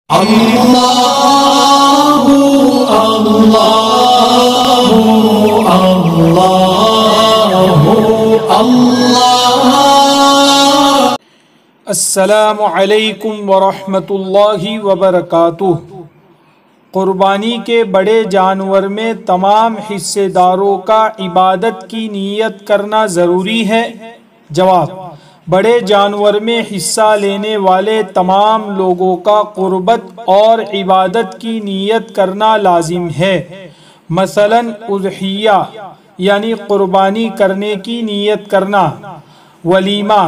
اللہ اللہ اللہ اللہ۔ السلام علیکم ورحمۃ اللہ وبرکاتہ۔ قربانی کے بڑے جانور میں تمام حصے داروں کا عبادت کی نیت کرنا ضروری ہے؟ جواب: بڑے جانور میں حصہ لینے والے تمام لوگوں کا قربت اور عبادت کی نیت کرنا لازم ہے۔ مثلاً اضحیہ یعنی قربانی کرنے کی نیت کرنا، ولیمہ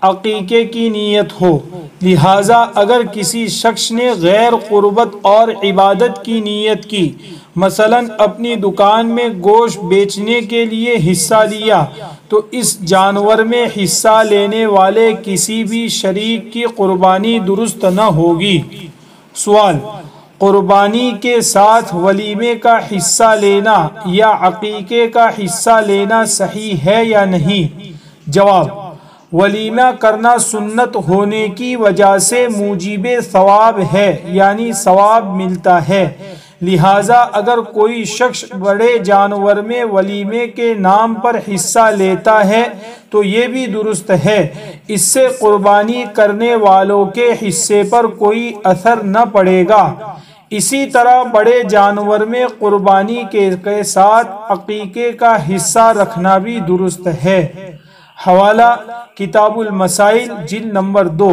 عقیقے کی نیت ہو۔ لہٰذا اگر کسی شخص نے غیر قربت اور عبادت کی نیت کی، مثلاً اپنی دکان میں گوشت بیچنے کے لیے حصہ لیا، تو اس جانور میں حصہ لینے والے کسی بھی شریک کی قربانی درست نہ ہوگی۔ سوال: قربانی کے ساتھ ولیمے کا حصہ لینا یا عقیقے کا حصہ لینا صحیح ہے یا نہیں؟ جواب: ولیمہ کرنا سنت ہونے کی وجہ سے موجب ثواب ہے، یعنی ثواب ملتا ہے۔ لہٰذا اگر کوئی شخص بڑے جانور میں ولیمے کے نام پر حصہ لیتا ہے تو یہ بھی درست ہے، اس سے قربانی کرنے والوں کے حصے پر کوئی اثر نہ پڑے گا۔ اسی طرح بڑے جانور میں قربانی کے ساتھ عقیقے کا حصہ رکھنا بھی درست ہے۔ حوالہ: کتاب المسائل، جلد نمبر 2۔